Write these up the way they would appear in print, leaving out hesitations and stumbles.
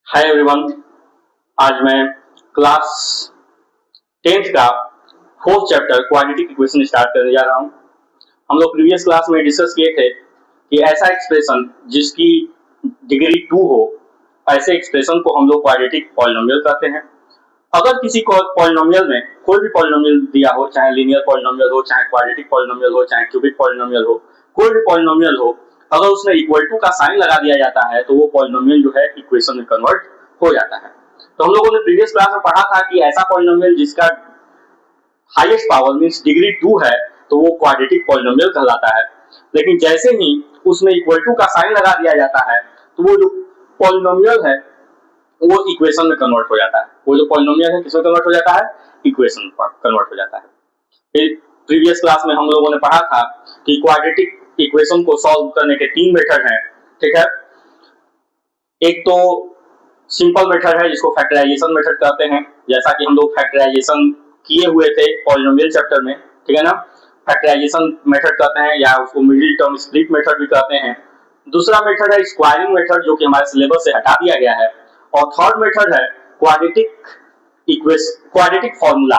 Hi everyone. आज मैं class 10th का fourth chapter quadratic equation start करने जा रहा हूँ। हम लोग प्रीवियस क्लास में डिस्कस किए थे कि ऐसा एक्सप्रेशन जिसकी डिग्री 2 हो, ऐसे एक्सप्रेशन को हम लोग क्वाड्रेटिक पॉलिनोमियल कहते हैं। अगर किसी पॉलिनोमियल में कोई भी पॉलिनोमियल दिया हो, चाहे लीनियर पॉलिनोमियल हो, चाहे क्वाड्रेटिक पॉलिनोमियल हो, चाहे क्यूबिक पॉलिनोमियल हो, कोई भी पॉलिनोमियल हो, अगर उसमें इक्वल टू का साइन लगा दिया जाता है तो वो पॉलिनोमियल जो है इक्वेशन में कन्वर्ट हो जाता है। तो हम लोगों ने प्रीवियस क्लास में पढ़ा था कि ऐसा पॉलिनोमियल जिसका हाईएस्ट पावर मींस डिग्री 2 है तो वो क्वाड्रेटिक पॉलिनोमियल कहलाता है। लेकिन जैसे ही उसमें इक्वल टू का साइन लगा दिया जाता है तो वो जो पॉलिनोमियल है वो इक्वेशन में कन्वर्ट हो जाता है। वो जो पॉलिनोमियल है किसमें कन्वर्ट हो जाता है? इक्वेशन पर कन्वर्ट हो जाता है। फिर प्रीवियस क्लास में हम लोगों ने पढ़ा था कि क्वाड्रेटिक इक्वेशन को सॉल्व करने के 3 मेथड हैं। ठीक है, एक तो सिंपल मेथड है जिसको फैक्टराइजेशन मेथड कहते हैं, जैसा कि हम लोग फैक्टराइजेशन किए हुए थे पॉलिनोमियल चैप्टर में। ठीक है ना, फैक्टराइजेशन मेथड कहते हैं या उसको मिडिल टर्म स्प्लिट मेथड भी कहते हैं। दूसरा मेथड है स्क्वायरिंग मेथड जो कि हमारे सिलेबस से हटा दिया गया है। और थर्ड मेथड है quadratic formula.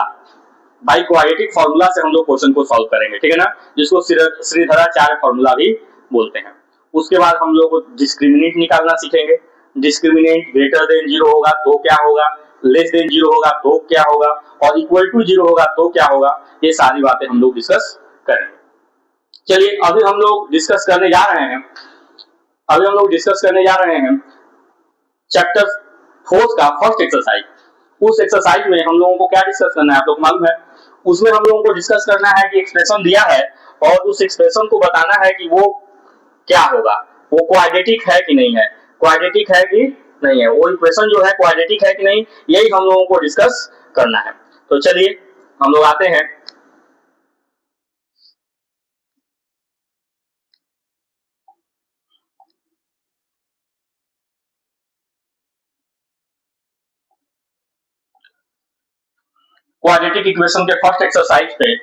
By quadratic formula से हम लोग क्वेश्चन को सॉल्व करेंगे। ठीक है ना, जिसको श्रीधराचार्य फॉर्मूला भी बोलते हैं। उसके बाद हम लोग डिस्क्रिमिनेंट निकालना सीखेंगे। डिस्क्रिमिनेंट ग्रेटर देन 0 होगा तो क्या होगा, लेस देन 0 होगा तो क्या होगा, और इक्वल टू 0 होगा तो क्या होगा, ये सारी बातें हम लोग डिस्कस करेंगे। चलिए अभी हम लोग डिस्कस करने जा रहे हैं चैप्टर 4 का फर्स्ट एक्सरसाइज। उस एक्सरसाइज में हम लोगों को क्या डिस्कस करना है आप लोग मालूम है? उसमें हम लोगों को डिस्कस करना है कि एक्सप्रेशन दिया है और उस एक्सप्रेशन को बताना है कि वो क्या होगा, वो क्वाड्रेटिक है कि नहीं है, क्वाड्रेटिक है कि नहीं है, वो इक्वेशन जो है क्वाड्रेटिक है कि नहीं, यही हम लोगों को डिस्कस करना है। तो चलिए हम लोग आते हैं। क्वाड्रेटिक इक्वेशन के फर्स्ट एक्सरसाइज पे,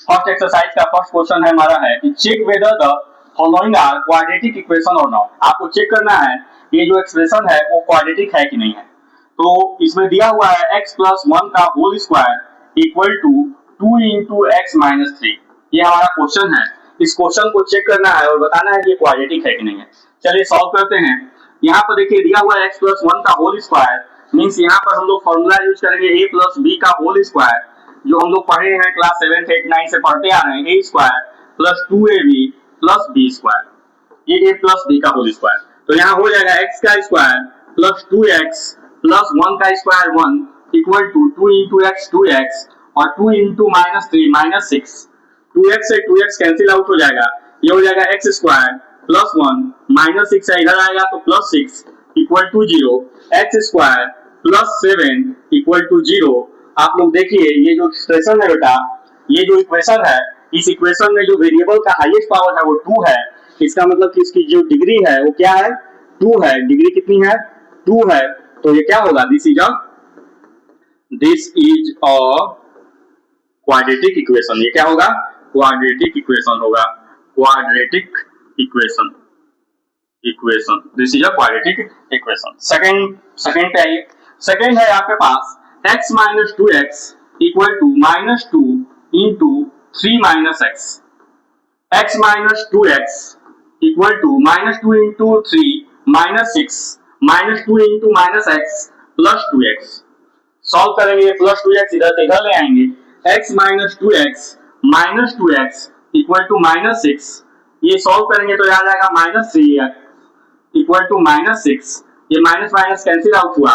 फर्स्ट एक्सरसाइज का फर्स्ट क्वेश्चन है हमारा है कि check whether the following are quadratic equation और नॉट। आपको चेक करना है ये जो एक्सप्रेशन है वो क्वाड्रेटिक है कि नहीं है। तो इसमें दिया हुआ है x प्लस 1 का whole square equal to 2 into x minus 3। ये हमारा क्वेश्चन है। इस क्वेश्चन को चेक करना है और बताना है कि ये क्वाड्रेटिक है कि नहीं है। चलिए सॉल्व करते हैं। यहाँ पर देखिए दिया हुआ है x प्लस 1 का होल स्क्वायर मीन्स यहाँ पर हम लोग फॉर्मूला यूज करेंगे a प्लस बी का होल स्क्वायर, जो हम लोग पढ़े हैं क्लास 7, 8, 9 से पढ़ते आ रहे हैं। a square plus 2ab plus b square, ये a प्लस b का होल स्क्वायर। तो यहाँ हो जाएगा x का स्क्वायर प्लस 2x प्लस 1 का square 1 equal to 2 into x 2x और 2 इंटू माइनस 3 माइनस 6। 2x से 2x कैंसिल आउट हो जाएगा, ये हो जाएगा एक्स स्क्वायर प्लस 1 माइनस 6 है इधर आएगा तो plus 6 equal to 0, x square plus 7 equal to 0। आप लोग देखिए ये जो एक्सप्रेशन है बेटा, ये जो इक्वेशन है, इस इक्वेशन में जो वेरिएबल का हाईएस्ट पावर है वो 2 है। इसका मतलब कि इसकी जो डिग्री है वो क्या है? 2 है। डिग्री कितनी है? 2 है। तो ये क्या होगा? This is a quadratic equation. ये क्या होगा? क्वाड्रेटिक इक्वेशन होगा। Quadratic equation this is a quadratic equation. Second पे आइए। सेकंड है आपके पास x minus 2x equal to minus 2 into 3 minus x. x minus 2x equal to minus 2 into 3 minus 6 minus 2 into minus x plus 2x। Solve करेंगे plus 2x इधर से इधर ले आएंगे। x minus 2x equal to minus 6, ये solve करेंगे तो आ जाएगा minus 3x equal to minus 6। ये माइनस माइनस कैंसिल आउट हुआ,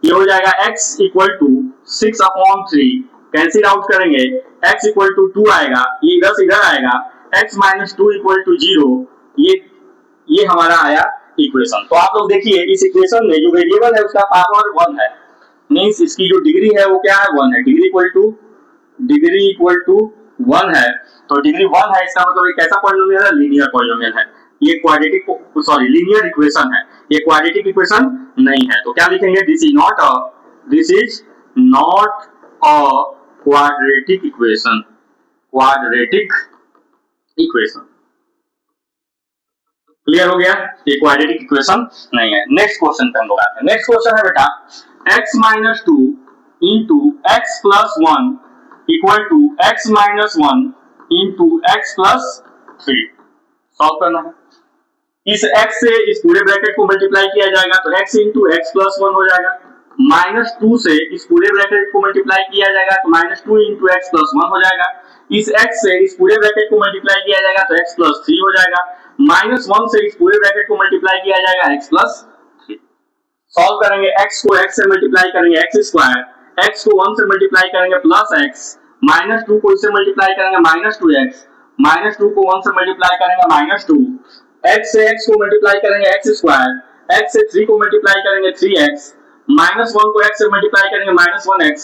ये हो जाएगा x equal to 6 upon 3 cancel out करेंगे, x इक्वल टू 2 आएगा, ये इधर से इधर आएगा, x माइनस 2 इक्वल टू 0। ये हमारा आया इक्वेशन। तो आप लोग देखिए इस इक्वेशन में जो वेरिएबल है उसका पावर 1 है, मींस इसकी जो डिग्री है वो क्या है? 1 है। डिग्री इक्वल टू 1 है। तो डिग्री 1 है इसका मतलब एक कैसा पॉलिनोमियल है? लीनियर पॉलिनोमियल है। ये लीनियर इक्वेशन है, ये क्वाड्रेटिक इक्वेशन नहीं है। तो क्या लिखेंगे? This is not a quadratic equation. Clear हो गया, ये क्वाड्रेटिक इक्वेशन नहीं है। नेक्स्ट क्वेश्चन पे हम लोग आते हैं। नेक्स्ट क्वेश्चन है बेटा x minus two into x plus one equal to x minus one into x plus three. Solve करना है। इस x से इस पूरे ब्रैकेट को मल्टीप्लाई किया जाएगा तो x into x plus one हो जाएगा। माइनस टू से इस पूरे ब्रैकेट को मल्टीप्लाई किया जाएगा तो minus two into x plus one हो जाएगा। इस x से इस पूरे ब्रैकेट को मल्टीप्लाई किया जाएगा तो x प्लस थ्री हो जाएगा। माइनस वन से इस पूरे ब्रैकेट को मल्टीप्लाई किया जाएगा x प्लस थ्री। सॉल्व करेंगे, x को x से मल्टीप्लाई करेंगे x स्क्वायर, x को 1 से मल्टीप्लाई करेंगे प्लस x, माइनस टू को इससे मल्टीप्लाई करेंगे minus two x, minus two को 1 से मल्टीप्लाई करेंगे माइनस टू, x से x को मल्टीप्लाई करेंगे x स्क्वायर, x से 3 को मल्टीप्लाई करेंगे 3x, माइनस 1 को x से मल्टीप्लाई करेंगे माइनस 1x,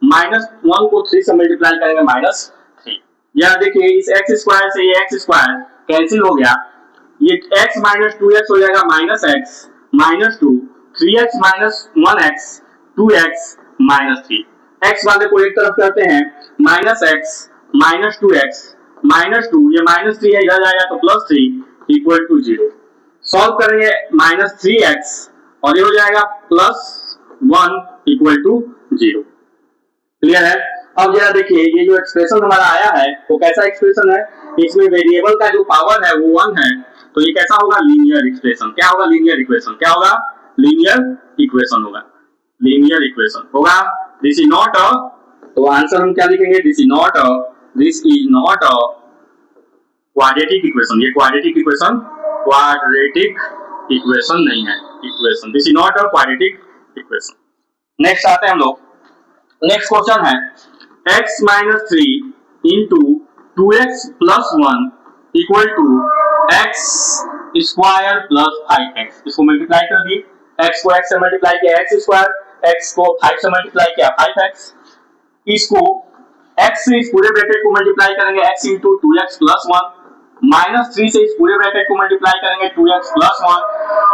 माइनस 1 को 3 से मल्टीप्लाई करेंगे माइनस 3। यहां देखिए इस x स्क्वायर से ये x स्क्वायर कैंसिल हो गया, ये x माइनस 2x हो जाएगा minus x minus 2, 3x minus 1x 2x minus 3। x वाले को एक तरफ करते हैं minus x minus 2x minus 2, ये माइनस 3 है इधर जाएगा तो प्लस 3 इक्वल टू 0। सॉल्व करेंगे माइनस 3x और ये हो जाएगा प्लस 1 इक्वल टू 0। क्लियर है। अब जरा देखिए ये जो एक्सप्रेशन हमारा आया है वो कैसा एक्सप्रेशन है, इसमें वेरिएबल का जो पावर है वो 1 है, तो ये कैसा होगा, लीनियर एक्सप्रेशन। क्या होगा, लीनियर इक्वेशन। क्या होगा, लीनियर इक्वेशन होगा। लीनियर इक्वेशन होगा। दिस इज नॉट अ, तो आंसर हम क्या लिखेंगे, this is not a quadratic equation. ये क्वाड्रेटिक इक्वेशन नहीं है equation. This is not a quadratic equation. Next आते हैं हम लोग। नेक्स्ट क्वेश्चन है x minus three into two x plus one equal to x square plus 5x। इसको multiply कर दिए, x को x से मल्टीप्लाई किया x स्क्वायर, x को 5 से मल्टीप्लाई किया 5x। इसको x से इस पूरे ब्रैकेट को मल्टीप्लाई करेंगे x into 2x plus 1, minus 3 से इस पूरे ब्रैकेट को मल्टीप्लाई करेंगे 2x प्लस 1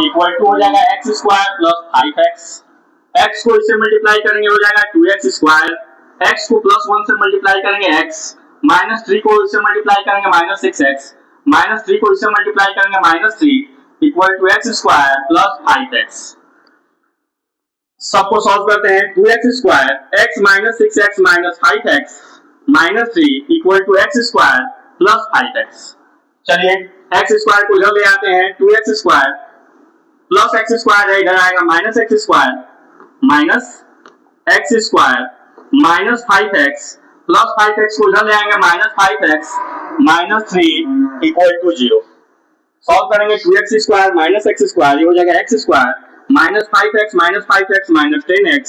इक्वल टू हो जाएगा x square plus 5x। x को इससे मल्टीप्लाई करेंगे हो जाएगा 2x स्क्वायर, x को प्लस 1 से मल्टीप्लाई करेंगे x, माइनस 3 को इससे मल्टीप्लाई करेंगे माइनस 6x, माइनस 3 को इससे मल्टीप्लाई करेंगे minus 3 equal to x square plus 5x। सबको सॉल्व करते हैं। 2x square x minus 6x minus 5x minus 3 equal to x square plus 5x। चलिए x स्क्वायर को इधर ले आते हैं, 2x square plus x square है, इधर आएगा minus x square minus x square minus 5x plus 5x को इधर ले आएंगे minus 5x minus 3 equal to 0। Solve करेंगे 2x square minus x square, ये हो जाएगा x square minus 5x minus 10x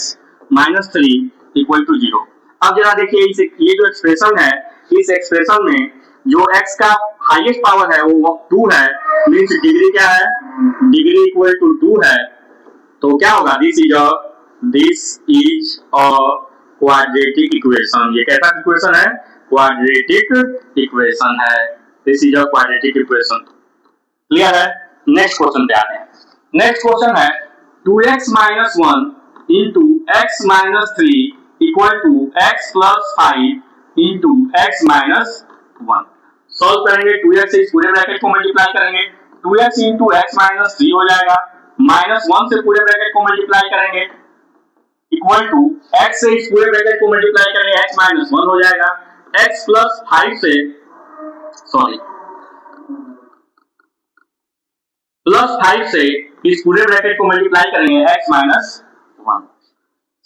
minus 3 equal to 0। अब जरा देखिए ये जो एक्सप्रेशन है, इस एक्सप्रेशन में जो x का हाईएस्ट पावर है वो 2 है, मींस डिग्री क्या है, डिग्री इक्वल टू 2 है, तो क्या होगा, this is a quadratic equation. ये कैसा इक्वेशन है, क्वाड्रेटिक इक्वेशन है। This is a quadratic equation. Clear है। नेक्स्ट क्वेश्चन पे आते हैं। नेक्स्ट क्वेश्चन है 2x minus 1 into x minus 3 equal to x plus 5 into x minus 1। Solve करेंगे 2x से इस पूरे ब्रैकेट को मल्टीप्लाई करेंगे, 2x इंटू एक्स माइनस 3 हो जाएगा, माइनस 1 से पूरे ब्रैकेट को मल्टीप्लाई करेंगे इक्वल टू x से इस पूरे ब्रैकेट को मल्टीप्लाई करेंगे x माइनस 1 हो जाएगा, x प्लस 5 से प्लस 5 से इस पूरे ब्रैकेट को मल्टीप्लाई करेंगे x माइनस 1।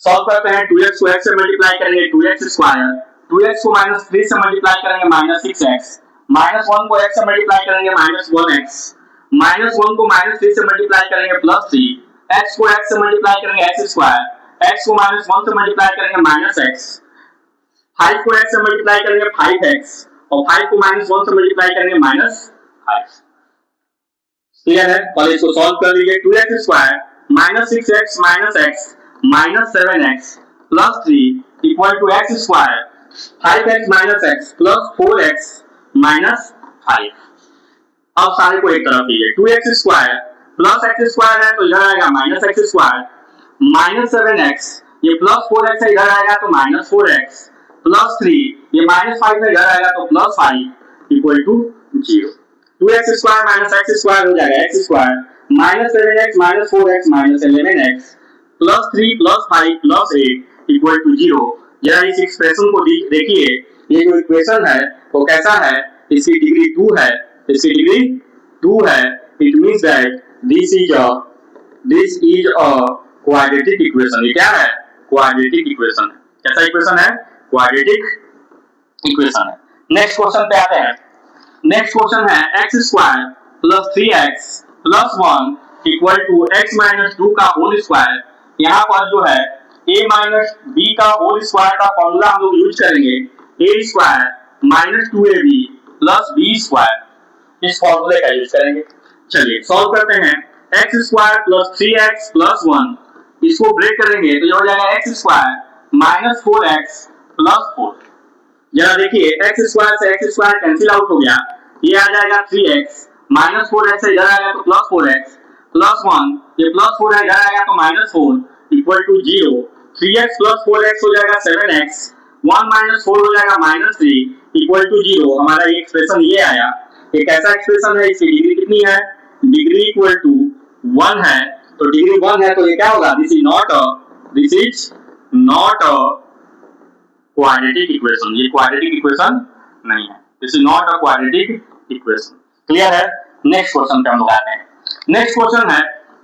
सॉल्व करते हैं 2x को x से मल्टीप्लाई करेंगे 2x स्क्वायर, 2x को माइनस 3 से मल्टीप्लाई करेंगे माइनस 6x, माइनस 1 को x से मल्टीप्लाई करेंगे माइनस 1x, माइनस 1 को माइनस 3 से मल्टीप्लाई करेंगे प्लस 3, x को x से मल्टीप्लाई करेंगे x स्क्वायर, x को माइनस 1 से मल्टीप्लाई करेंगे माइनस x, 5 को x से मल्टीप्लाई करेंगे 5x और 5 को माइनस 1 से मल्टीप्लाई करेंगे माइनस 5। क्लियर है। और इसको सॉल्व कर लीजिए, 2x square minus 6x minus x minus 7x plus 3 equal to x square 5x minus x plus 4x minus 5। अब सारे को एक तरफ लीजिए, 2x square plus x square है तो इधर आएगा minus x square, minus 7x ये प्लस 4x है, इधर आएगा तो माइनस 4x प्लस 3 ये माइनस 5 है, इधर आएगा तो plus 5 equal to 0। 2x square minus x square हो जाएगा x square minus 7x minus 4x minus 11x plus 3 plus 5 plus 8 equal to 0। जरा इस एक्सप्रेशन को देखिए, ये जो इक्वेशन है वो कैसा है, इसकी डिग्री 2 है, इसकी डिग्री 2 है। It means that this is a quadratic equation. ये क्या है? Quadratic equation. कैसा इक्वेशन है? क्वाड्रेटिक इक्वेशन है। नेक्स्ट क्वेश्चन पे आते हैं। नेक्स्ट क्वेश्चन है x square plus 3x plus 1 equal to x minus 2 का होल स्क्वायर। यहाँ पर जो है a माइनस b का होल स्क्वायर का फॉर्मूला हम लोग यूज करेंगे, a square minus 2ab plus b square, इस फॉर्मूले का यूज करेंगे। चलिए सॉल्व करते हैं। x square plus 3x plus 1, इसको ब्रेक करेंगे तो ये हो जाएगा x square minus 4x plus 4। जरा देखिए x स्क्वायर से x स्क्वायर कैंसिल आउट हो गया, ये आ जाएगा 3x माइनस 4x इधर आएगा तो प्लस 4x प्लस 1, ये प्लस 4 है इधर आएगा तो minus 4 equal to 0। 3x plus 4x हो जाएगा 7x, 1 माइनस 4 हो जाएगा माइनस 3 इक्वल टू 0। हमारा ये एक्सप्रेशन ये आया। ये कैसा एक्सप्रेशन है? इसकी डिग्री कितनी है? डिग्री इक्वल टू 1 है, तो डिग्री 1 है तो ये क्या होगा? This is not a quadratic equation. ये क्वाड्रेटिक इक्वेशन नहीं है, this is not a quadratic equation. Clear है? नेक्स्ट क्वेश्चन पे हम लोग आते हैं। नेक्स्ट क्वेश्चन है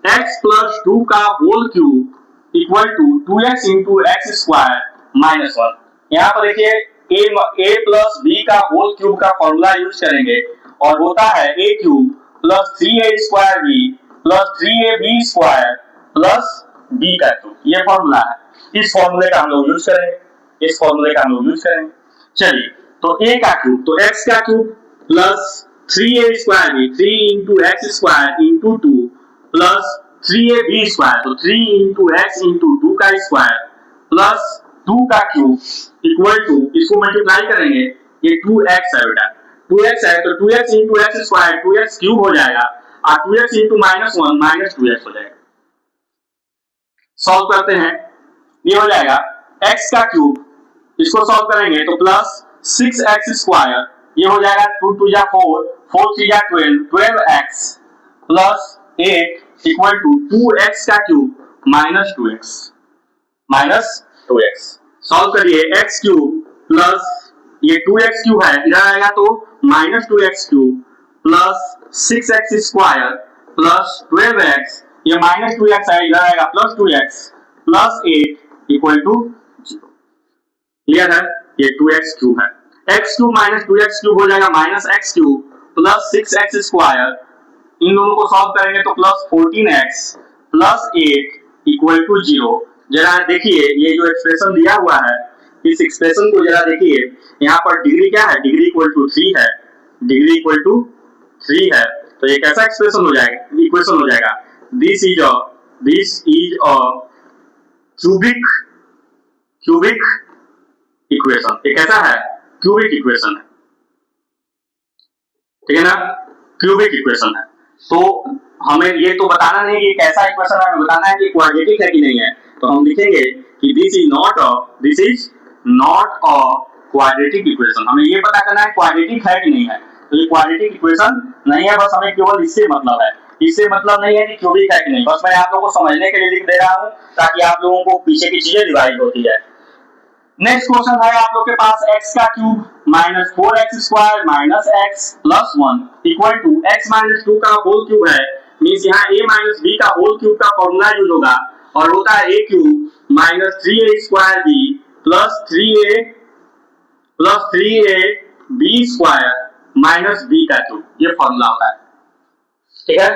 x प्लस 2 का whole cube equal to 2x into x square minus 1। यहाँ पर देखिए a प्लस b का होल क्यूब का फॉर्मूला यूज करेंगे और होता है a cube plus 3a square b plus 3ab square plus b का क्यूब। ये फॉर्मूला है, इस फॉर्मूले का हम लोग यूज करेंगे, इस फॉर्मूले का हम लोग यूज करेंगे। चलिए तो a का क्यूब, तो x का cube plus 3a square b 3 into x square into 2 plus 3ab square, तो 3 इंटू एक्स इंटू 2 का स्क्वायर प्लस 2 का क्यूब इक्वल टू, इसको मल्टीप्लाई करेंगे, ये 2x है बेटा, 2x है तो 2x into x square 2x cube हो जाएगा और 2x into minus 1 minus 2x हो जाएगा। सॉल्व करते हैं, ये हो जाएगा x का क्यूब, इसको सॉल्व करेंगे तो प्लस 6x स्क्वायर, ये हो जाएगा 2 2 जा 4 4 3 जा 12 12x plus 8 equal to 2x का क्यूब माइनस 2x। सॉल्व करिए, x क्यूब प्लस ये 2x क्यूब है इधर आएगा तो minus 2x cube plus 6x square plus 12x, ये माइनस 2x है इधर आएगा plus 2x plus 8 equal to 0। Clear है? ये 2x क्यूब है, x cube minus 2x cube हो जाएगा minus x cube plus 6x square, इन दोनों को सॉल्व करेंगे तो plus 14x plus 8 equal to 0। जरा देखिए ये जो एक्सप्रेशन दिया हुआ है, इस एक्सप्रेशन को जरा देखिए, यहाँ पर डिग्री क्या है? डिग्री इक्वल टू 3 है, डिग्री इक्वल टू 3 है, तो ये कैसा एक्सप्रेशन हो जाएगा? इक्वेशन हो जाएगा, this is a cubic equation. ये कैसा है? क्यूबिक इक्वेशन है, ठीक है ना? क्यूबिक इक्वेशन है। तो हमें ये तो बताना नहीं कि कैसा इक्वेशन है, हमें बताना है कि क्वाड्रेटिक है कि नहीं है। तो हम लिखेंगे कि this is not a quadratic equation. हमें ये पता करना है क्वाड्रेटिक है कि नहीं है। तो ये क्वाड्रेटिक इक्वेशन नहीं है, बस हमें केवल इससे मतलब है, इससे मतलब नहीं है कि क्यूबिक है कि नहीं, बस मैं आप लोगों को समझने के लिए लिख दे रहा हूं ताकि आप लोगों को पीछे की चीजें रिवाइज होती है। नेक्स्ट क्वेश्चन है आप लोग के पास x का cube minus 4x square minus x plus 1 equal to x minus 2 का होल क्यूब है, मींस यहाँ a माइनस b का होल क्यूब का फॉर्मूला यूज होगा और होता है a cube minus 3a square b plus 3a b square minus b का क्यूब, ये फॉर्मूला होता है, ठीक है?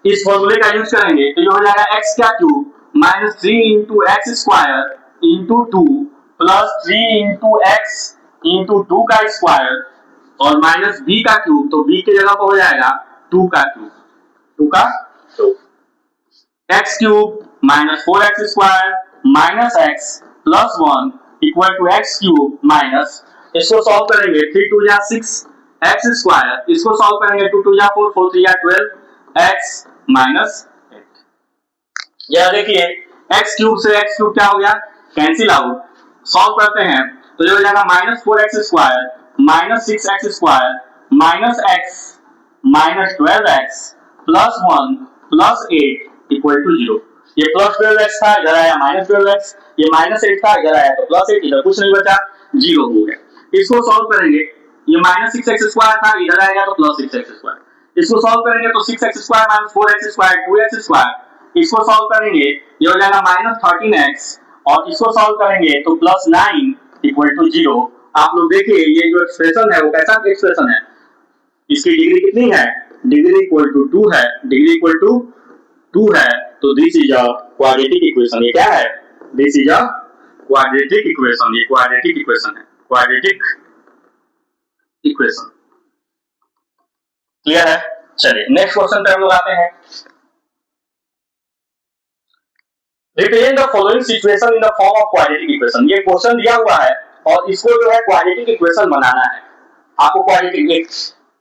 इस फॉर्मूले का यूज करेंगे तो ये हो जाएगा x का cube minus 3 into x square into 2 plus 3 into x into 2 का स्क्वायर और माइनस b का क्यूब, तो b के जगह पर हो जाएगा 2 का क्यूब, 2 का cube. x cube minus 4x square minus x plus 1 equal to x cube minus, इसको सॉल्व करेंगे 3 2 जा 6 x स्क्वायर, इसको सॉल्व करेंगे 2 2 जा 4 4 3 जा 12 x माइनस 8। यह देखिए x क्यूब से x क्यूब क्या हो गया? Cancel out. सॉल्व करते हैं तो ये हो जाएगा minus 4x square minus 6x square minus x -12x plus 1 plus 8 equal to 0। ये प्लस 12x था, इधर आया -12x, ये -8 था, इधर आया तो प्लस 8, इधर कुछ नहीं बचा, 0 हो गया। इसको सॉल्व करेंगे, ये -6x² था, इधर आएगा तो प्लस 6x²। इसको सॉल्व करेंगे तो 6x² - 4x² 2x²। इसको सॉल्व करेंगे ये हो जाएगा -13x, और इसको सॉल्व करेंगे तो प्लस 9 इक्वल टू 0। आप लोग देखिए ये जो एक्सप्रेशन है वो कैसा एक्सप्रेशन है, इसकी डिग्री कितनी है, डिग्री इक्वल टू 2 है, डिग्री इक्वल टू 2 है, तो this is a quadratic equation. ये क्या है, this is a quadratic equation, ये क्वाड्रेटिक इक्वेशन है, क्वाड्रेटिक इक्वेशन। क्लियर है? चलिए नेक्स्ट क्वेश्चन पे हम लोग आते हैं। Represent the following situation in the form of quadratic equation. ये क्वेश्चन दिया हुआ है और इसको जो है क्वाड्रेटिक इक्वेशन बनाना है आपको। क्वाड्रेटिक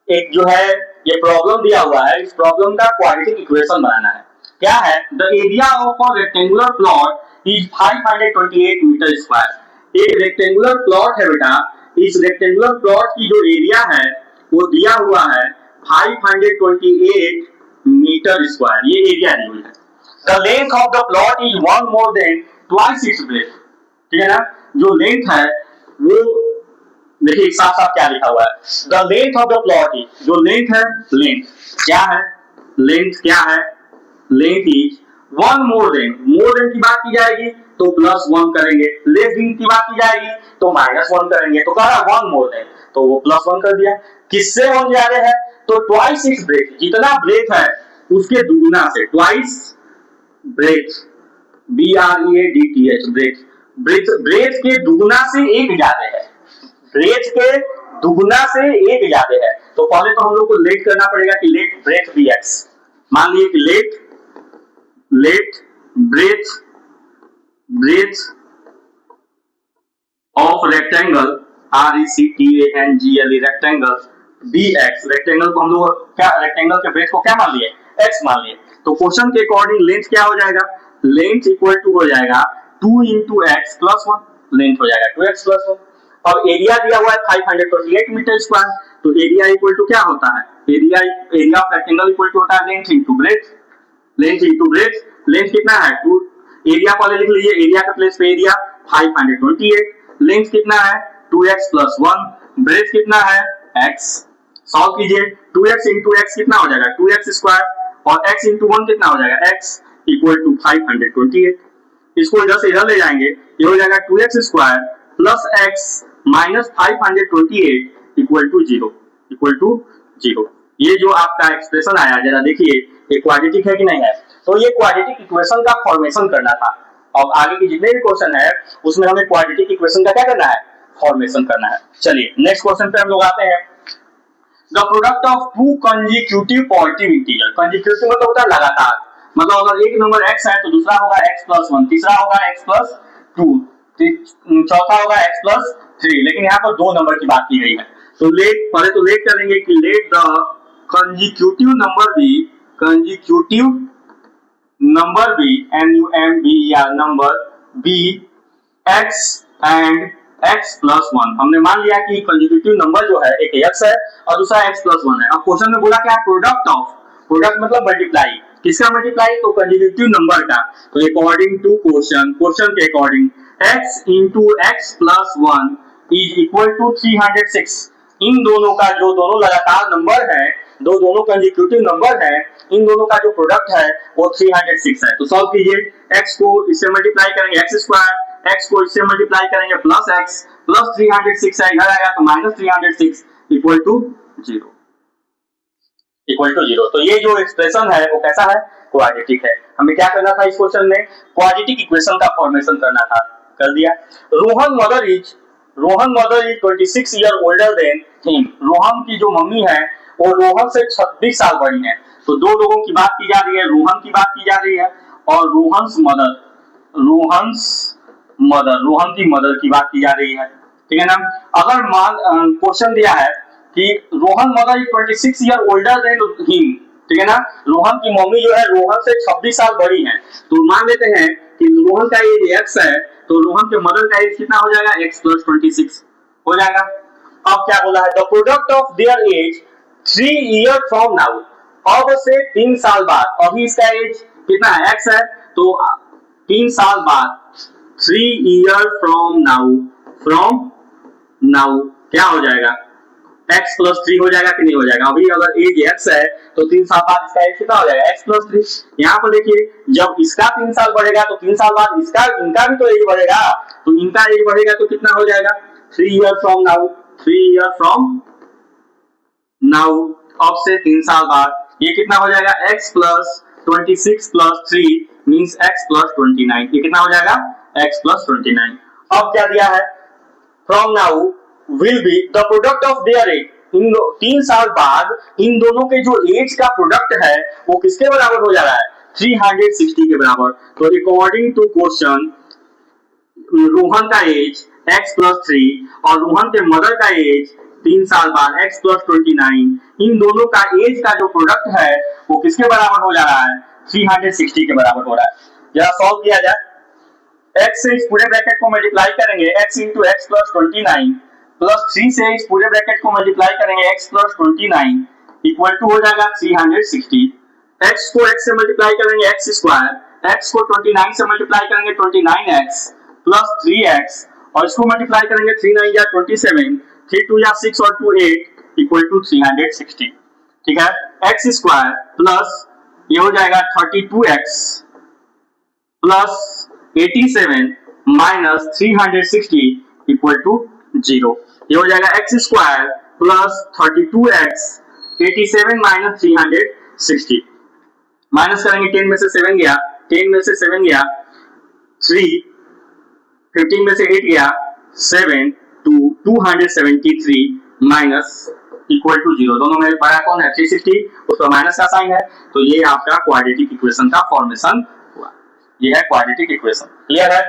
एक जो है ये प्रॉब्लम दिया हुआ है, इस प्रॉब्लम का क्वाड्रेटिक इक्वेशन बनाना है। क्या है, the area of a rectangular plot is 528 metre square. एक रेक्टेंगुलर प्लॉट है बेटा, इस रेक्टेंगुलर प्लॉट की जो एरिया है वो दिया हुआ है 528 मीटर स्क्वायर, ये एरिया दी हुई है। The length of the plot is one more than twice its breadth। ठीक है ना, जो लेंथ है वो देखिए साफ साफ क्या लिखा हुआ है, the length of the plot is, जो लेंथ है, लेंथ क्या है, लेंथ क्या है, length is one more than की बात की जाएगी तो प्लस 1 करेंगे, लेस देन की बात की जाएगी तो -1 करेंगे, तो कह रहा वन मोर देन तो वो प्लस 1 कर दिया। किससे 1 ज्यादा है तो ट्वाइस इट्स ब्रेथ, जितना ब्रेथ है उसके दुगुना से, twice breadth, BREADTH breadth, breadth के दुगुना से एक ज्यादा है, ब्रेथ के दुगुना से एक ज्यादा है। तो पहले तो हम लोग को लेट करना पड़ेगा कि लेट ब्रेथ BX, मान लिए कि let breadth of rectangle RECTANGLE rectangle BX, rectangle को हम लोग क्या, रेक्टेंगल के ब्रेथ को क्या मान लिए, X मान लिए। तो क्वेश्चन के अकॉर्डिंग लेंथ क्या हो जाएगा, लेंथ इक्वल टू हो जाएगा 2 × x + 1, लेंथ हो जाएगा 2x + 1। अब एरिया दिया हुआ है 528 मीटर स्क्वायर, तो एरिया इक्वल टू क्या होता है, area of rectangle equal to होता है length into breadth, length into breadth. Length कितना है 2, एरिया पहले लिख लीजिए, एरिया के प्लेस पे एरिया 528, लेंथ कितना है 2x + 1, ब्रेथ कितना है x। सॉल्व कीजिए, 2x × x कितना हो जाएगा 2x² और x × 1 कितना हो जाएगा x इक्वल टू 528। इसको इधर से इधर ले जाएंगे, ये हो जाएगा 2x² + x - 528 इक्वल टू 0। ये जो आपका एक्सप्रेशन आया जरा देखिए ये क्वाड्रेटिक है कि नहीं है। तो ये क्वाड्रेटिक इक्वेशन का फॉर्मेशन करना था। अब आगे के जितने भी क्वेश्चन है उसमें हमें क्वाड्रेटिक इक्वेशन का क्या करना है, फॉर्मेशन करना है। चलिए नेक्स्ट क्वेश्चन पे हम लोग आते हैं। The product of to consecutive positive integer, consecutive मतलब होता है लगातार, मतलब अगर एक नंबर x है तो दूसरा होगा x + 1, तीसरा होगा x + 2, चौथा होगा x + 3, लेकिन यहाँ पर दो नंबर की बात की गई है। तो पहले तो लेट करेंगे कि let the consecutive number be, consecutive number be NUMBER number be x and x + 1। हमने मान लिया कि कंसेक्यूटिव नंबर जो है एक x है और दूसरा x + 1 है। अब क्वेश्चन में बोला क्या, प्रोडक्ट ऑफ, प्रोडक्ट मतलब मल्टीप्लाई, किसका मल्टीप्लाई तो कंसेक्यूटिव नंबर का। तो अकॉर्डिंग टू क्वेश्चन के according x × x + 1 is equal to 306। इन दोनों का जो दोनों लगातार नंबर है, दोनों कंसेक्यूटिव नंबर है, इन दोनों का जो प्रोडक्ट है वो 306 है। तो सॉल्व कीजिए, x को इससे मल्टीप्लाई करेंगे x², x को इससे मल्टीप्लाई करेंगे प्लस x, प्लस 306 है, इधर आएगा तो -306 इक्वल टू 0। तो ये जो एक्सप्रेशन है वो कैसा है, क्वाड्रेटिक है। हमें क्या करना था इस क्वेश्चन में, क्वाड्रेटिक इक्वेशन का फॉर्मेशन करना था, कर दिया। Rohan mother is 26 year older than him. Rohan की जो मम्मी है वो रोहन से 26 साल बड़ी है। तो दो लोगों की बात की जा रही है, रोहन की बात की जा रही है और रोहन की मदर की बात की जा रही है। ठीक है ना। अगर क्वेश्चन दिया है कि Rohan mother is 26 year older than him, ठीक है ना, रोहन की मम्मी जो है रोहन से 26 साल बड़ी है, तो मान लेते हैं कि रोहन का एज x है तो रोहन के मदर का एज कितना हो जाएगा x + 26 हो जाएगा। अब क्या बोला है, the product of their age 3 year from now, अब से 3 साल बाद, अभी इसका एज कितना है, x है, तो 3 साल बाद 3 ईयर फ्रॉम नाउ क्या हो जाएगा, x प्लस 3 हो जाएगा कि नहीं हो जाएगा। अभी अगर एज x है तो 3 साल बाद इसका एज कितना हो जाएगा, x प्लस 3। यहाँ पर देखिए जब इसका 3 साल बढ़ेगा तो 3 साल बाद इनका भी तो एज बढ़ेगा, तो इनका एज बढ़ेगा तो कितना हो जाएगा, 3 year from now, 3 year from now, अब से 3 साल बाद ये कितना हो जाएगा, x plus 26 plus 3 means x plus 29, ये कितना हो जाएगा, x प्लस 29। अब क्या दिया है, from now will be the product of their age, इन 3 साल बाद इन दोनों के जो एज का प्रोडक्ट है वो किसके बराबर हो जा रहा है, 360 के बराबर। तो अकॉर्डिंग टू क्वेश्चन रोहन का एज x प्लस 3 और रोहन के मदर का एज 3 साल बाद x प्लस 29, इन दोनों का एज का जो प्रोडक्ट है वो किसके बराबर हो जा रहा है, 360 के बराबर हो रहा है। जरा सॉल्व किया जाए, x से इस पूरे ब्रैकेट को मल्टीप्लाई करेंगे x into x plus 29 plus 3 से इस पूरे ब्रैकेट को मल्टीप्लाई करेंगे x प्लस 29 इक्वल टू हो जाएगा 360। x को x से मल्टीप्लाई करेंगे x स्क्वायर, x को 29 से मल्टीप्लाई करेंगे 29x प्लस 3x और इसको मल्टीप्लाई करेंगे 3 9 या 27, 3 2 या 6 और 2 8 इक्वल टू 360। ठीक है, x स्क्वायर प्लस ये हो जाएगा 32x plus 87 minus 360 equal to 0। ये हो जाएगा x square plus 32x 87 minus 360, minus करेंगे 10 में से 7 गया, 10 में से 7 गया 3, 15 में से 8 गया 7 टू 273 माइनस इक्वल टू 0। दोनों में बड़ा कौन है, 360, उसका माइनस का साइन है, तो ये आपका क्वाड्रेटिक इक्वेशन का फॉर्मेशन हुआ। ये है क्वाड्रेटिक इक्वेशन, क्लियर है।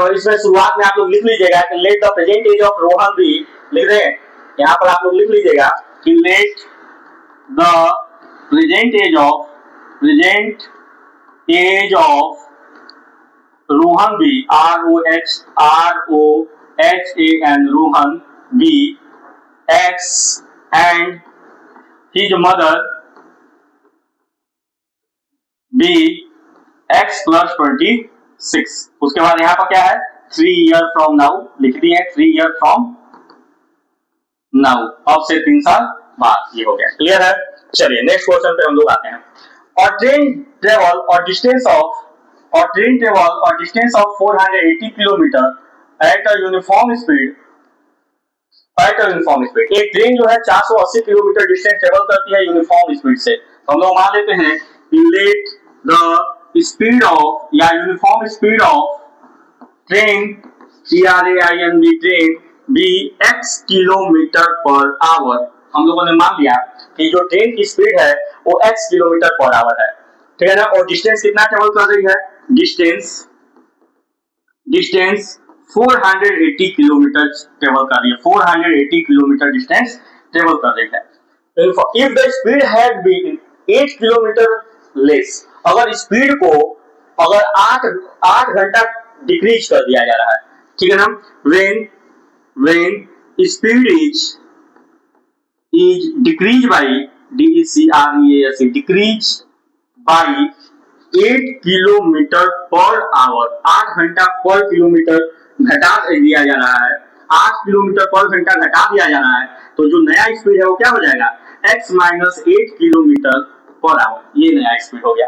इसमें शुरुआत में आप लोग लिख लीजिएगा कि let the present age of Rohan be, लिख रहे हैं यहाँ पर आप लोग लिख लीजिएगा कि let the present age of Rohan be, ROHAN Rohan be x and his mother be x plus 26। उसके बाद यहाँ पर क्या है, 3 ईयर फ्रॉम नाउ लिख दिए, 3 ईयर फ्रॉम नाउ, अब से 3 साल बाद, ये हो गया, क्लियर है। चलिए नेक्स्ट क्वेश्चन पे हम लोग आते हैं। और ट्रेन ट्रेवल और distance of 480 kilometre at a uniform speed, एक ट्रेन जो है 480 किलोमीटर डिस्टेंस ट्रेवल करती है यूनिफॉर्म स्पीड से, तो हम लोग मान लेते हैं लेट द स्पीड ऑफ या uniform speed of train train be x kilometre per hour. हम लोगों ने मान लिया कि जो ट्रेन की स्पीड है वो x किलोमीटर पर आवर है, ठीक है ना। और डिस्टेंस कितना ट्रेवल कर रही है, डिस्टेंस 480 किलोमीटर ट्रेवल कर रही है, 480 किलोमीटर डिस्टेंस ट्रेवल कर रही है। If the speed had been 8 kilometre less, अगर स्पीड को अगर 8 घंटा डिक्रीज कर दिया जा रहा है, ठीक है ना। When speed is decrease by decrease by 8 kilometre per our, 8 घंटा पर किलोमीटर घटा दिया जा रहा है, 8 किलोमीटर पर घंटा घटा दिया जा रहा है, तो जो नया स्पीड है वो क्या हो जाएगा, x minus 8 kilometre per hour, ये नया स्पीड हो गया।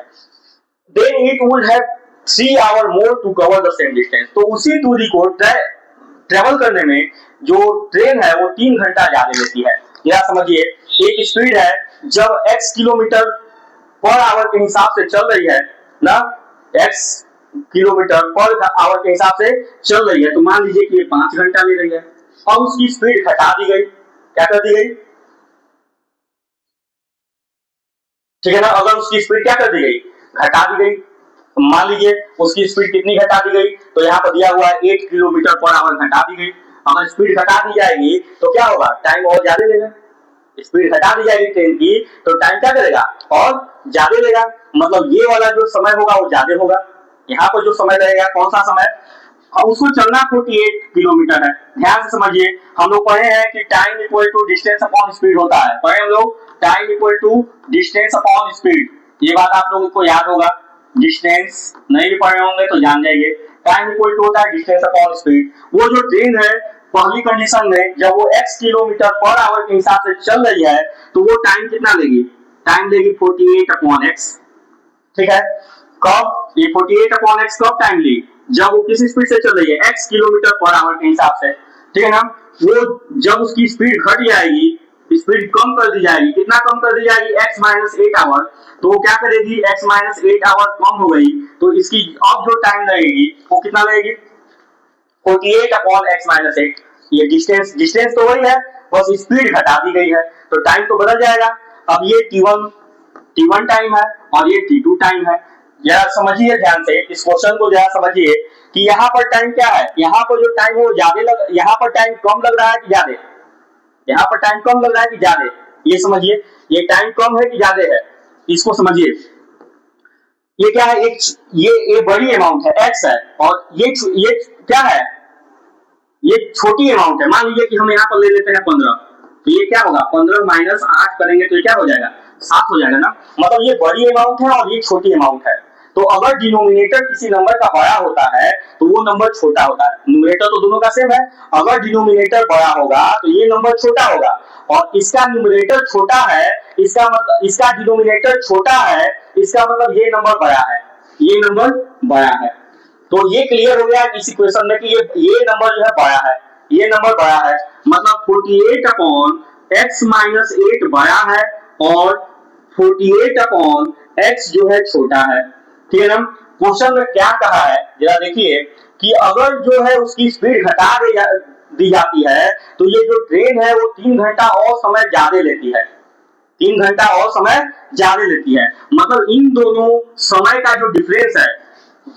Then it would have 3 hour more to cover the same distance, तो उसी दूरी को ट्रेवल करने में जो ट्रेन है वो 3 घंटा ज्यादा लेती है। यह समझिए, एक स्पीड है जब x किलोमीटर पर आवर के हिसाब से चल रही है ना, x किलोमीटर पर आवर के हिसाब से चल रही है, तो मान लीजिए कि ये 5 घंटा ले रही है, और उसकी स्पीड घटा दी गई, क्या कर दी गई, ठीक है ना। अगर उसकी स्पीड क्या कर दी गई, घटा दी गई, मान लीजिए उसकी स्पीड कितनी घटा दी गई, तो यहाँ पर दिया हुआ है 8 किलोमीटर पर आवर घटा दी गई। अगर स्पीड घटा दी जाएगी तो क्या होगा, टाइम और ज्यादा लेगा, स्पीड घटा दी जाएगी ट्रेन की तो टाइम क्या करेगा, और ज्यादा लेगा, मतलब ये वाला जो समय होगा वो ज्यादा होगा। यहाँ पर जो समय रहेगा कौन सा समय, उसको चलना 48 किलोमीटर है। ध्यान से समझिए, हम लोग पढ़े हैं कि time equal to distance upon speed होता है, पढ़े हम लोग time equal to distance upon speed, ये बात आप लोगों को याद होगा। डिस्टेंस नहीं भी पढ़े होंगे तो जान जाइए, टाइम इक्वल टू होता है डिस्टेंस अपॉन स्पीड। वो जो ट्रेन है पहली कंडीशन में जब वो x किलोमीटर पर आवर के हिसाब से चल रही है तो वो टाइम कितना लेगी, टाइम लेगी 48 अपॉन x, ठीक है। कब ये 48 अपॉन x कब टाइम ली, जब वो किस स्पीड से चल रही है, x किलोमीटर पर आवर के हिसाब से, ठीक है ना। वो जब उसकी स्पीड घट जाएगी, स्पीड कम कर दी जाएगी, कितना कम कर दी जाएगी, x माइनस 8 आवर, तो वो क्या करेगी, x माइनस 8 आवर कम हो गई तो इसकी अब जो टाइम लगेगी वो कितना लगेगी, 48 अपॉन x माइनस 8। ये डिस्टेंस तो वही है, बस स्पीड घटा दी गई है तो टाइम तो बदल जाएगा। अब ये t1 टाइम है और ये t2 टाइम है। जरा समझिए ध्यान से इस क्वेश्चन को, जरा समझिए कि यहाँ पर टाइम क्या है, यहाँ पर जो टाइम है वो ज्यादा यहाँ पर टाइम कम लग रहा है कि ज्यादा, यहाँ पर टाइम कम लग रहा है कि ज्यादा, ये समझिए, ये टाइम कम है कि ज्यादा है, इसको समझिए। ये क्या है, एक ये बड़ी अमाउंट है x है और ये क्या है, ये छोटी अमाउंट है। मान लीजिए कि हम यहाँ पर ले लेते हैं 15, तो ये क्या होगा, 15 माइनस 8 करेंगे तो ये क्या हो जाएगा, 7 हो जाएगा ना। मतलब ये बड़ी अमाउंट है और ये छोटी अमाउंट है। तो अगर डिनोमिनेटर किसी नंबर का बड़ा होता है तो वो नंबर छोटा होता है। न्यूमरेटर तो दोनों का सेम है, अगर डिनोमिनेटर बड़ा होगा तो ये नंबर छोटा होगा, और इसका न्यूमरेटर छोटा है, इसका मतलब इसका डिनोमिनेटर छोटा है, इसका मतलब ये नंबर बड़ा है, ये नंबर बड़ा है। तो ये क्लियर हो गया इस इक्वेशन में कि ये नंबर जो है बड़ा है, ये नंबर बड़ा है, मतलब 48 अपॉन x माइनस 8 बड़ा है और 48 अपॉन x जो है छोटा है, ठीक है ना। क्वेश्चन में क्या कहा है जरा देखिए कि अगर जो है उसकी स्पीड घटा दी जाती है तो ये जो ट्रेन है वो 3 घंटा और समय ज्यादा लेती है, 3 घंटा और समय ज्यादा लेती है। मतलब इन दोनों समय का जो डिफरेंस है,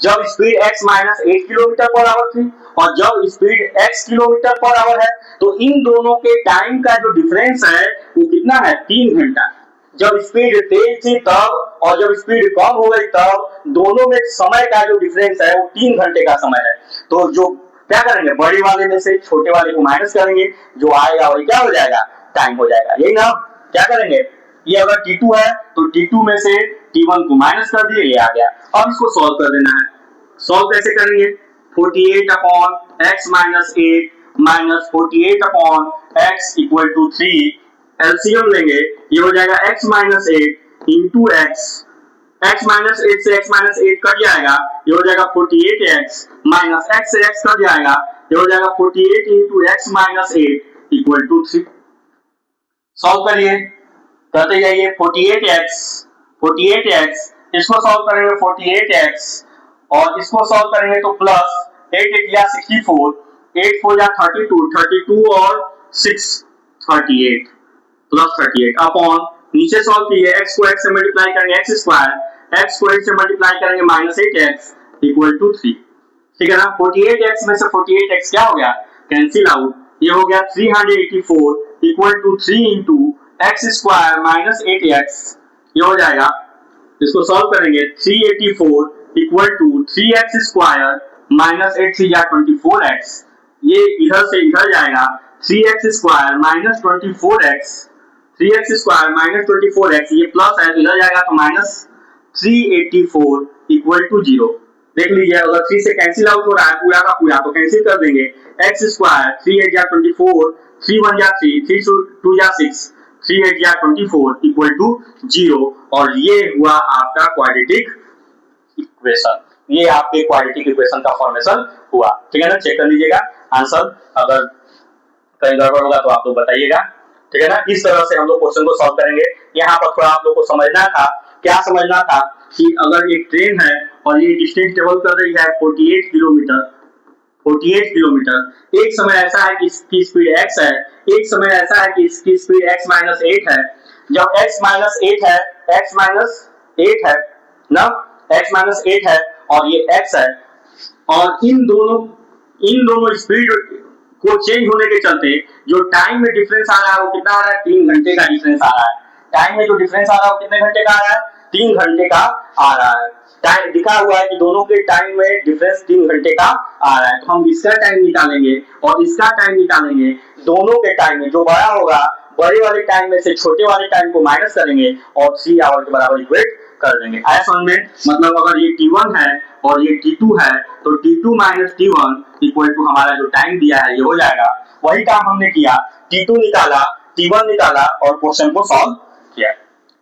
जब speed x minus 8 kilometre per our थी और जब speed x kilometre per our है, तो इन दोनों के टाइम का जो डिफरेंस है वो कितना है, 3 घंटा। जब स्पीड तेज थी तब और जब स्पीड कम हो गई तब दोनों में समय का जो डिफरेंस है वो 3 घंटे का समय है। तो जो क्या करेंगे, बड़े वाले में से छोटे वाले को माइनस करेंगे, जो आएगा वही क्या हो जाएगा, टाइम हो जाएगा, यही ना। क्या करेंगे, ये अगर t2 है तो t2 में से t1 को माइनस कर दिए, ये आ गया। अब इसको सॉल्व कर देना है। सॉल्व कैसे करेंगे, 48 upon x minus 8 minus 48 upon x equal to 3, LCM लेंगे, ये हो जाएगा x minus 8 into x minus 8 से x माइनस 8 कट जाएगा, ये हो जाएगा 48x माइनस x से x कट जाएगा, ये हो जाएगा 48 into x minus 8 equal to 3। Solve करिए, करते जाइए, 48x इसको सॉल्व करेंगे 48x और इसको सॉल्व करेंगे तो प्लस 8 8 या 64, 8 4 या 32, 32 और 6 38 प्लस 38 अपॉन नीचे सॉल्व कीजिए, x को x से मल्टीप्लाई करेंगे x स्क्वायर, x को 8 से मल्टीप्लाई करेंगे माइनस 8x इक्वल टू 3, ठीक है ना। 48x में से 48x क्या हो गया, कैंसिल आउट, ये हो गया 384 equal to 3 into x square minus 8x, ये हो जाएगा, इसको सॉल्व करेंगे 384 equal to 3x square minus 8 3 या 24x, ये इधर से इधर जाएगा, 3x square minus 24x, 3x square minus 24x, ये प्लस है इधर जाएगा तो माइनस 384 इक्वल टू 0। देख लीजिए अगर 3 से कैंसिल आउट हो रहा है पूरा का पूरा तो कैंसिल कर देंगे, x स्क्वायर 3 8 या 24, 3 1 या 3, 3 2 या 6, 3 8 या 24 इक्वल टू 0, और ये हुआ आपका क्वाड्रेटिक इक्वेशन, ये आपके क्वाड्रेटिक इक्वेशन का फॉर्मेशन हुआ, ठीक है ना। चेक कर लीजिएगा आंसर, अगर कहीं गड़बड़ होगा तो आप लोग बताइएगा, ठीक है ना। इस तरह से हम लोग क्वेश्चन को सॉल्व करेंगे। यहाँ पर थोड़ा आप लोग को समझना था, क्या समझना था कि अगर एक ट्रेन है और ये डिस्टेंस ट्रेवल कर रही है 48 किलोमीटर, 48 किलोमीटर, एक समय ऐसा है कि इसकी स्पीड x है, एक समय ऐसा है कि इसकी स्पीड x माइनस 8 है। जब x माइनस 8 है, x माइनस 8 है ना, x माइनस 8 है और ये x है, और इन दोनों स्पीड को चेंज होने के चलते जो टाइम में डिफरेंस आ रहा है वो कितना आ रहा है, 3 घंटे का डिफरेंस आ रहा है। टाइम में जो डिफरेंस आ रहा है वो कितने घंटे का आ रहा है, 3 घंटे का आ रहा है। टाइम दिखा हुआ है कि दोनों के टाइम में डिफरेंस 3 घंटे का आ रहा है, तो हम इसका टाइम निकालेंगे और इसका टाइम निकालेंगे। दोनों के टाइम में जो बड़ा होगा, बड़े वाले टाइम में से छोटे वाले टाइम को माइनस करेंगे और 3 आवर के बराबर इक्वेट कर देंगे। आया समझ में? मतलब अगर ये T1 है और ये T2 है तो T2 minus T1 equal to हमारा जो टाइम दिया है ये हो जाएगा। वही काम हमने किया, T2 निकाला, T1 निकाला और क्वेश्चन को सॉल्व किया।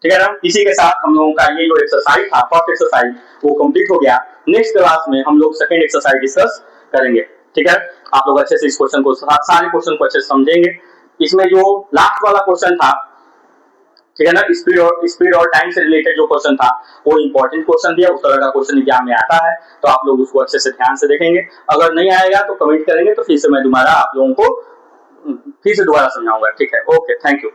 ठीक है ना? इसी के साथ हम लोगों का ये जो एक्सरसाइज था, फर्स्ट एक्सरसाइज, वो कंप्लीट हो गया। नेक्स्ट क्लास में हम लोग सेकंड एक्सरसाइज डिस्कस करेंगे। ठीक है? आप लोग अच्छे से इस क्वेश्चन को, सारे क्वेश्चन को अच्छे से समझेंगे। इसमें जो लास्ट वाला क्वेश्चन था, ठीक है ना, स्पीड और टाइम से रिलेटेड जो क्वेश्चन था वो इंपॉर्टेंट क्वेश्चन दिया, उस तरह का क्वेश्चन एग्जाम में आता है, तो आप लोग उसको अच्छे से ध्यान से देखेंगे। अगर नहीं आएगा तो कमेंट करेंगे, तो फिर से मैं दोबारा आप लोगों को फिर से दोबारा समझाऊंगा। ठीक है? Okay, thank you.